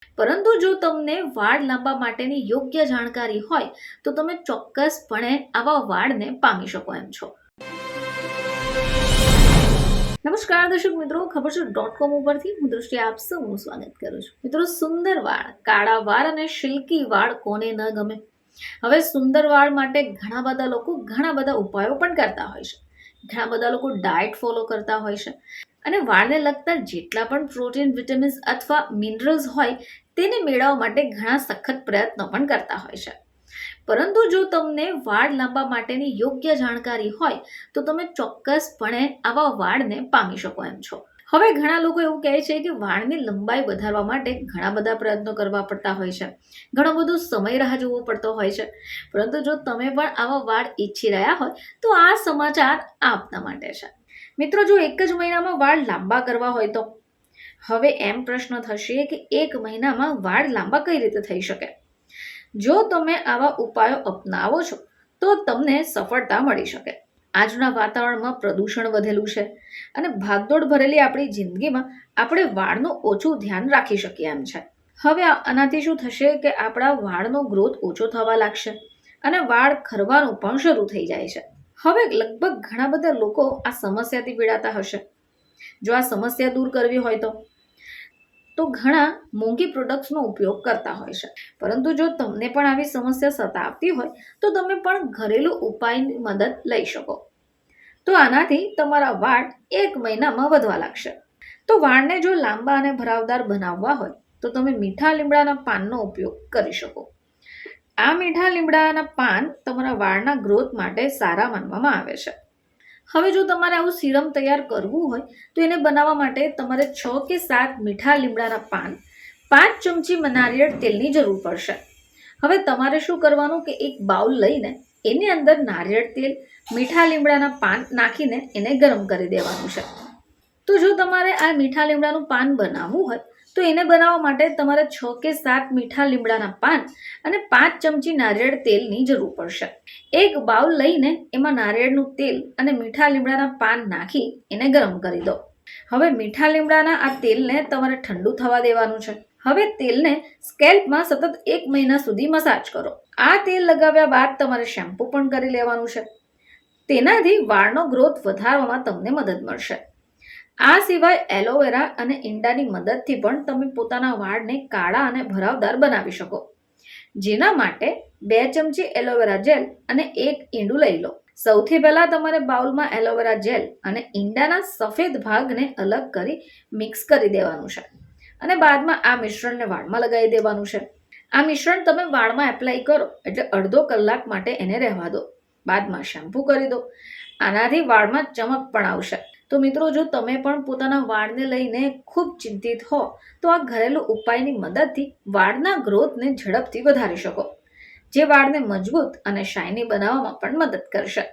પરંતુ જો તમને વાળ લાંબા માટેની યોગ્ય જાણકારી હોય તો તમે ચોક્કસપણે આવા વાળને પામી શકો એમ છો. નમસ્કાર દર્શક મિત્રો, ખબર છે .com ઉપરથી હું દૃષ્ટિ આપ સૌનું સ્વાગત કરું છું. મિત્રો, સુંદર વાળ, કાળા વાળ અને સિલ્કી વાળ કોને ન ગમે? હવે સુંદર વાળ માટે ઘણા બધા લોકો ઘણા બધા ઉપાયો પણ કરતા હોય છે. ઘણા બધા લોકો ડાયટ ફોલો કરતા હોય છે અને વાળને લગતા જેટલા પણ પ્રોટીન, વિટામિન્સ અથવા મિનરલ્સ હોય તેને મેળવવા માટે ઘણા સખત પ્રયત્નો પણ કરતા હોય છે. પરંતુ જો તમને વાળ લાંબા માટેની યોગ્ય જાણકારી હોય તો તમે ચોક્કસપણે આવા વાળને પામી શકો એમ છો. હવે ઘણા લોકો એવું કહે છે કે વાળની લંબાઈ વધારવા માટે ઘણા બધા પ્રયત્નો કરવા પડતા હોય છે, ઘણો બધો સમય રાહ જોવો પડતો હોય છે. પરંતુ જો તમે પણ આવા વાળ ઈચ્છી રહ્યા હોય તો આ સમાચાર આપના માટે છે. મિત્રો, જો એક જ મહિનામાં વાળ લાંબા કરવા હોય તો હવે એમ પ્રશ્ન થશે કે એક મહિનામાં વાળ લાંબા કઈ રીતે થઈ શકે? જો તમે આવા ઉપાયો અપનાવો છો તો તમને સફળતા મળી શકે. આજના વાતાવરણમાં પ્રદૂષણ વધેલું છે અને ભાગદોડ ભરેલી આપણી જિંદગીમાં આપણે વાળનું ઓછું ધ્યાન રાખી શકીએ એમ છે. હવે આનાથી શું થશે કે આપણા વાળનો ગ્રોથ ઓછો થવા લાગશે અને વાળ ખરવાનું પણ શરૂ થઈ જાય છે. હવે લગભગ ઘણા બધા લોકો આ સમસ્યાથી પીડાતા હશે. જો આ સમસ્યા દૂર કરવી હોય તો ઘણા મોંઘી પ્રોડક્ટ્સનો ઉપયોગ કરતા હોય છે. પરંતુ જો તમને પણ આવી સમસ્યા સતાવતી હોય તો તમે પણ ઘરેલું ઉપાયની મદદ લઈ શકો. તો આનાથી તમારા વાળ એક મહિનામાં વધવા લાગશે. તો વાળને જો લાંબા અને ભરાવદાર બનાવવા હોય તો તમે મીઠા લીમડાના પાનનો ઉપયોગ કરી શકો. આ મીઠા લીમડાના પાન તમારા વાળના ગ્રોથ માટે સારા માનવામાં આવે છે. હવે જો તમારે આવું સિરમ તૈયાર કરવું હોય તો એને બનાવવા માટે તમારે 6 કે 7 મીઠા લીમડાના પાન, 5 ચમચી નારિયેળ તેલની જરૂર પડશે. હવે તમારે શું કરવાનું કે એક બાઉલ લઈને એની અંદર નારિયેળ તેલ, મીઠા લીમડાના પાન નાખીને એને ગરમ કરી દેવાનું છે. તો જો તમારે આ મીઠા લીમડાનું પાન બનાવવું હોય તો એને બનાવવા માટે તમારે 6 કે 7 મીઠા લીમડાના પાન અને 5 ચમચી નારિયેળ તેલની જરૂર પડશે. એક બાઉલ લઈને એમાં નારિયેળનું તેલ અને મીઠા લીમડાના પાન નાખી એને ગરમ કરી દો. હવે મીઠા લીમડાના આ તેલને તમારે ઠંડુ થવા દેવાનું છે. હવે તેલને સ્કેલ્પમાં સતત 1 મહિના સુધી મસાજ કરો. આ તેલ લગાવ્યા બાદ તમારે શેમ્પૂ પણ કરી લેવાનું છે. તેનાથી વાળનો ગ્રોથ વધારવામાં તમને મદદ મળશે. આ સિવાય એલોવેરા અને ઈંડાની મદદથી પણ તમે પોતાના વાળને કાળા અને ભરાવદાર બનાવી શકો. જેના માટે 2 ચમચી એલોવેરા જેલ અને 1 ઈંડું લઈ લો. સૌથી પહેલા તમારે બાઉલમાં એલોવેરા જેલ અને ઈંડાના સફેદ ભાગને અલગ કરી મિક્સ કરી દેવાનું છે અને બાદમાં આ મિશ્રણને વાળમાં લગાવી દેવાનું છે. આ મિશ્રણ તમે વાળમાં એપ્લાય કરો એટલે અડધો કલાક માટે એને રહેવા દો. બાદમાં શેમ્પૂ કરી દો. આનાથી વાળમાં ચમક પણ આવશે. તો મિત્રો, જો તમે પણ પોતાના વાળને લઈને ખૂબ ચિંતિત હો તો આ ઘરેલું ઉપાયની મદદથી વાળના ગ્રોથને ઝડપથી વધારી શકો, જે વાળને મજબૂત અને શાઇની બનાવવામાં પણ મદદ કરશે.